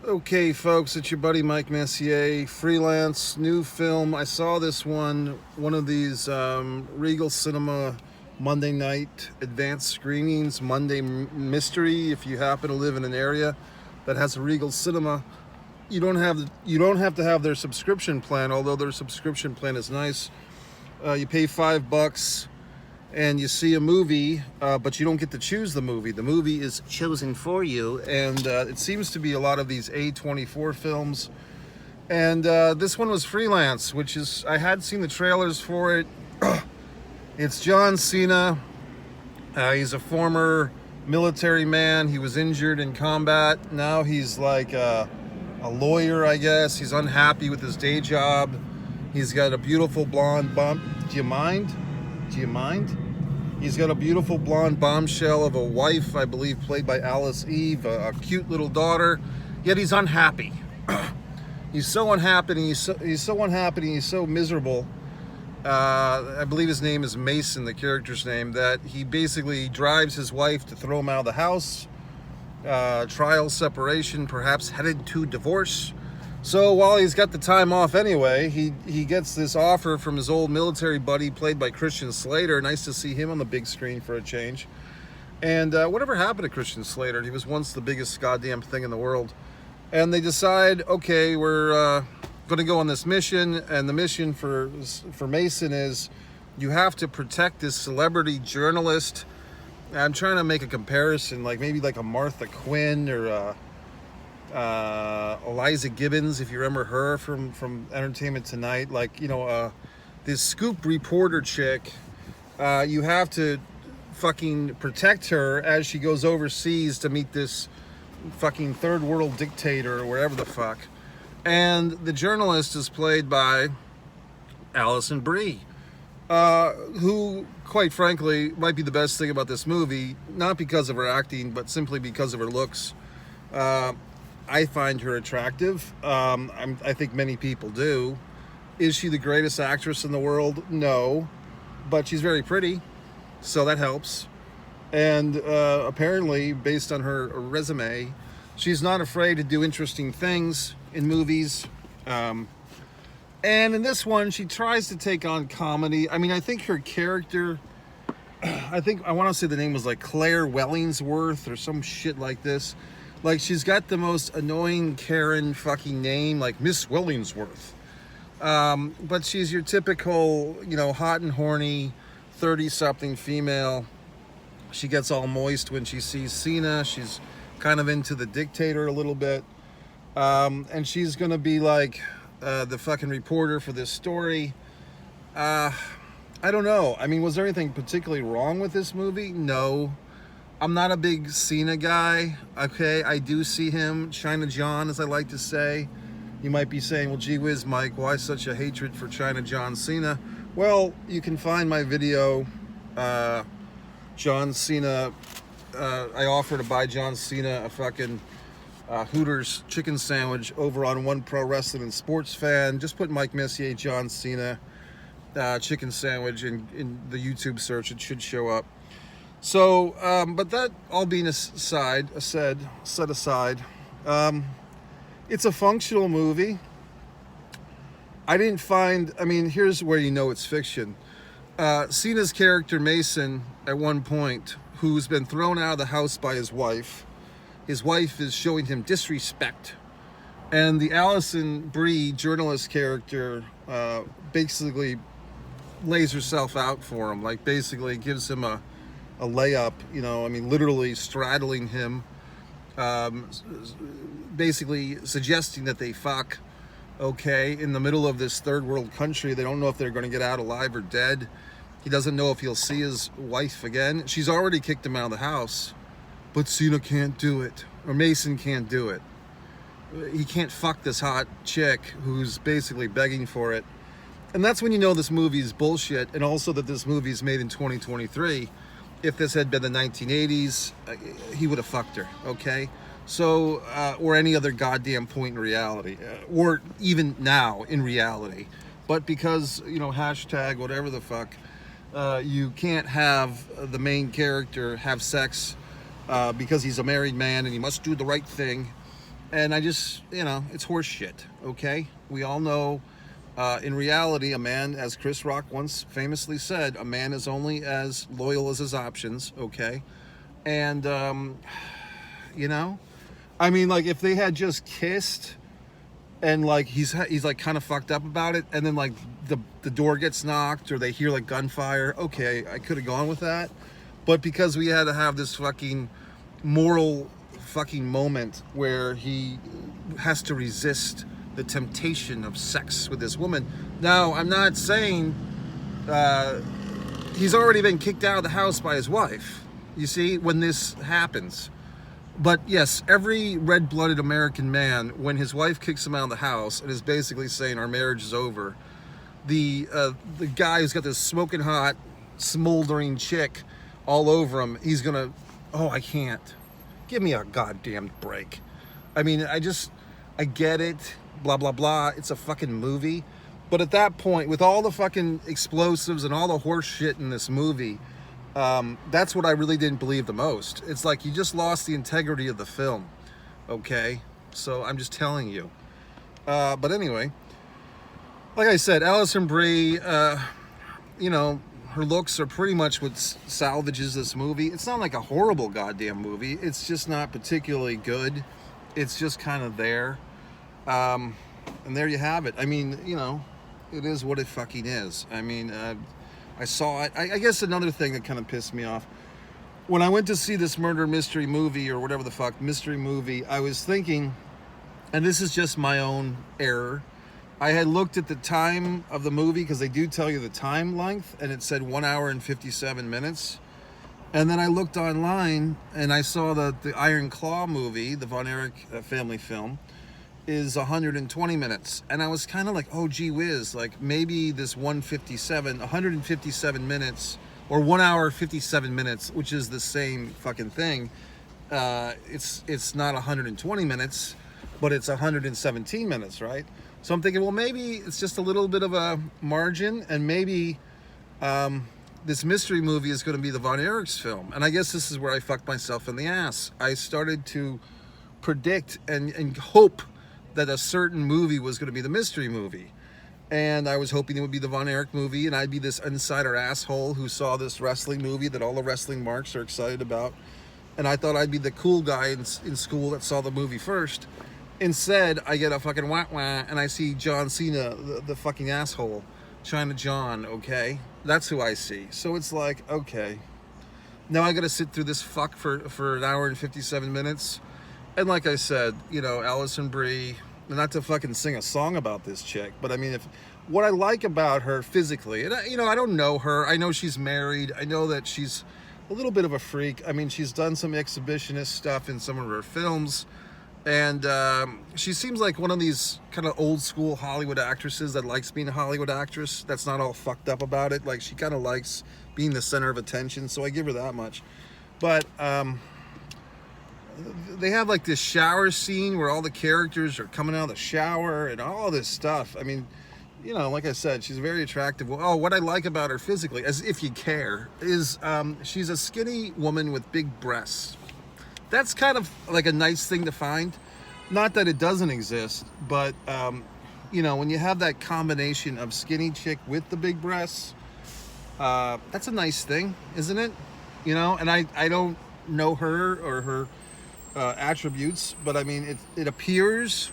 Okay, folks, it's your buddy Mike Messier. Freelance, new film. I saw this one of these Regal Cinema Monday night advanced screenings, Monday mystery. If you happen to live in an area that has a Regal Cinema, you don't have to have their subscription plan. Although their subscription plan is nice, you pay $5 and you see a movie, but you don't get to choose the movie. The movie is chosen for you, and it seems to be a lot of these A24 films. And this one was Freelance, which is, I had seen the trailers for it. It's John Cena. He's a former military man. He was injured in combat. Now he's like a lawyer, I guess. He's unhappy with his day job. He's got a beautiful blonde bump. Do you mind? Do you mind? He's got a beautiful blonde bombshell of a wife, I believe, played by Alice Eve, a cute little daughter. Yet he's unhappy. He's so unhappy, and he's so unhappy, and he's so miserable. I believe his name is Mason, the character's name, that he basically drives his wife to throw him out of the house. Trial, separation, perhaps headed to divorce. So while he's got the time off anyway, he gets this offer from his old military buddy, played by Christian Slater. Nice to see him on the big screen for a change. And whatever happened to Christian Slater? He was once the biggest goddamn thing in the world. And they decide, okay, we're going to go on this mission. And the mission for Mason is, you have to protect this celebrity journalist. I'm trying to make a comparison, like maybe like a Martha Quinn or Eliza Gibbons, if you remember her from Entertainment Tonight. Like, you know, this scoop reporter chick, you have to fucking protect her as she goes overseas to meet this fucking third world dictator or wherever the fuck. And the journalist is played by Allsion Brie, who, quite frankly, might be the best thing about this movie, not because of her acting, but simply because of her looks. I find her attractive. I think many people do. Is she the greatest actress in the world? No. But she's very pretty, so that helps. And apparently, based on her resume, she's not afraid to do interesting things in movies. And in this one, she tries to take on comedy. I mean, I think her character, I want to say the name was like Claire Wellingsworth or some shit like this. Like, she's got the most annoying Karen fucking name, like Miss Wellingsworth. But she's your typical, you know, hot and horny 30-something female. She gets all moist when she sees Cena. She's kind of into the dictator a little bit. And she's going to be like the fucking reporter for this story. I don't know. I mean, was there anything particularly wrong with this movie? No. I'm not a big Cena guy, okay? I do see him, China John, as I like to say. You might be saying, well, gee whiz, Mike, why such a hatred for China John Cena? Well, you can find my video, John Cena. I offer to buy John Cena a fucking Hooters chicken sandwich over on One Pro Wrestling and Sports Fan. Just put Mike Messier, John Cena chicken sandwich in the YouTube search. It should show up. So, but that all being set aside, it's a functional movie. I mean, here's where you know it's fiction. Cena's character, Mason, at one point, who's been thrown out of the house by his wife is showing him disrespect. And the Allsion Brie journalist character basically lays herself out for him, like basically gives him a layup, you know, I mean, literally straddling him, basically suggesting that they fuck, okay, in the middle of this third world country. They don't know if they're going to get out alive or dead. He doesn't know if he'll see his wife again. She's already kicked him out of the house, but Cena can't do it, or Mason can't do it. He can't fuck this hot chick who's basically begging for it. And that's when you know this movie's bullshit, and also that this movie's made in 2023. If this had been the 1980s, he would have fucked her, okay? So, or any other goddamn point in reality, or even now in reality. But because, you know, hashtag whatever the fuck, you can't have the main character have sex because he's a married man and he must do the right thing. And I just, it's horse shit, okay? We all know, in reality, a man, as Chris Rock once famously said, a man is only as loyal as his options, okay? And, I mean, like, if they had just kissed and, like, he's like, kind of fucked up about it, and then, like, the door gets knocked or they hear, like, gunfire, okay, I could have gone with that. But because we had to have this fucking moral fucking moment where he has to resist the temptation of sex with this woman. Now, I'm not saying he's already been kicked out of the house by his wife, you see, when this happens. But yes, every red-blooded American man, when his wife kicks him out of the house and is basically saying our marriage is over, the guy who's got this smoking hot, smoldering chick all over him, he's gonna, oh, I can't. Give me a goddamn break. I mean, I get it, blah, blah, blah. It's a fucking movie. But at that point, with all the fucking explosives and all the horse shit in this movie, that's what I really didn't believe the most. It's like you just lost the integrity of the film, okay? So I'm just telling you. But anyway, like I said, Allsion Brie, her looks are pretty much what salvages this movie. It's not like a horrible goddamn movie. It's just not particularly good. It's just kind of there. And there you have it. I mean, it is what it fucking is. I mean, I saw it. I guess another thing that kind of pissed me off, when I went to see this murder mystery movie or whatever the fuck, mystery movie, I was thinking, and this is just my own error, I had looked at the time of the movie, because they do tell you the time length, and it said 1 hour and 57 minutes. And then I looked online, and I saw that the Iron Claw movie, the Von Erich family film, is 120 minutes. And I was kind of like, oh, gee whiz, like maybe this 157 minutes, or 1 hour 57 minutes, which is the same fucking thing. It's not 120 minutes, but it's 117 minutes, right? So I'm thinking, well, maybe it's just a little bit of a margin, and maybe this mystery movie is going to be the Von Erich's film. And I guess this is where I fucked myself in the ass. I started to predict and hope that a certain movie was going to be the mystery movie. And I was hoping it would be the Von Erich movie, and I'd be this insider asshole who saw this wrestling movie that all the wrestling marks are excited about. And I thought I'd be the cool guy in school that saw the movie first. Instead, I get a fucking wah-wah, and I see John Cena, the fucking asshole, China John, okay? That's who I see. So it's like, okay. Now I gotta sit through this fuck for an hour and 57 minutes. And like I said, Allsion Brie, not to fucking sing a song about this chick, but I mean, what I like about her physically, and I don't know her. I know she's married. I know that she's a little bit of a freak. I mean, she's done some exhibitionist stuff in some of her films. And she seems like one of these kind of old school Hollywood actresses that likes being a Hollywood actress. That's not all fucked up about it. Like, she kind of likes being the center of attention. So I give her that much. But they have like this shower scene where all the characters are coming out of the shower and all this stuff. I mean, like I said, she's very attractive. Oh, what I like about her physically, as if you care, is she's a skinny woman with big breasts. That's kind of like a nice thing to find. Not that it doesn't exist, but when you have that combination of skinny chick with the big breasts, that's a nice thing, isn't it? And I don't know her or her attributes, but I mean, it appears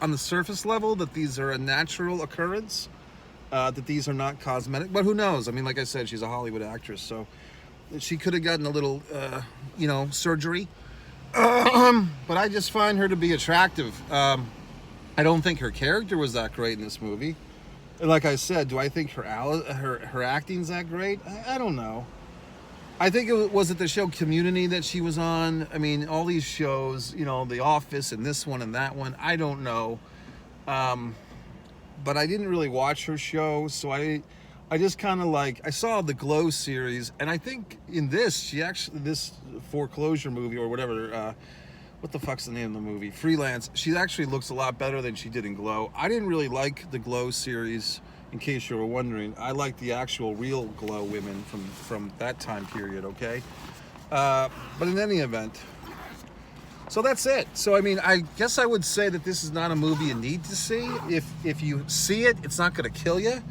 on the surface level that these are a natural occurrence, that these are not cosmetic, but who knows? I mean, like I said, she's a Hollywood actress, so she could have gotten a little, surgery. But I just find her to be attractive. I don't think her character was that great in this movie. And like I said, do I think her acting's that great? I don't know. I think was it the show Community that she was on? I mean, all these shows, The Office and this one and that one. I don't know. But I didn't really watch her show, so I just kind of I saw the Glow series, and I think in this, this foreclosure movie or whatever, what the fuck's the name of the movie? Freelance. She actually looks a lot better than she did in Glow. I didn't really like the Glow series, in case you were wondering. I like the actual real Glow women from that time period, okay? But in any event, So that's it. So I mean, I guess I would say that this is not a movie you need to see. If you see it, it's not going to kill you.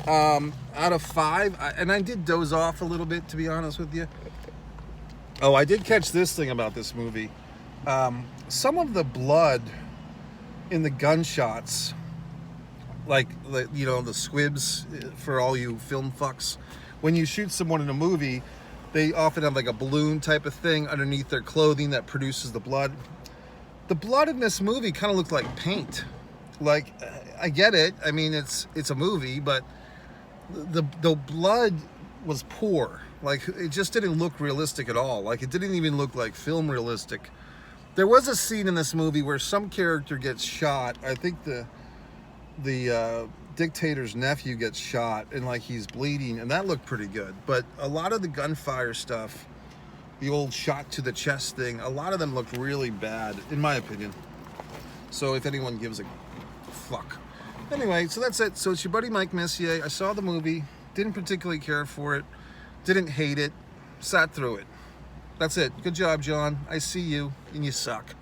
Out of 5, and I did doze off a little bit, to be honest with you. Oh, I did catch this thing about this movie. Some of the blood in the gunshots, like you know, the squibs for all you film fucks. When you shoot someone in a movie, they often have like a balloon type of thing underneath their clothing that produces the blood. The blood in this movie kind of looked like paint. Like, I get it. I mean, it's a movie, but the blood was poor. Like, it just didn't look realistic at all. Like, it didn't even look like film realistic. There was a scene in this movie where some character gets shot. I think the dictator's nephew gets shot and like he's bleeding, and that looked pretty good. But a lot of the gunfire stuff, the old shot to the chest thing, a lot of them looked really bad, in my opinion. So if anyone gives a fuck. Anyway, so that's it. So it's your buddy Mike Messier. I saw the movie, didn't particularly care for it, didn't hate it, sat through it. That's it. Good job, John. I see you, and you suck.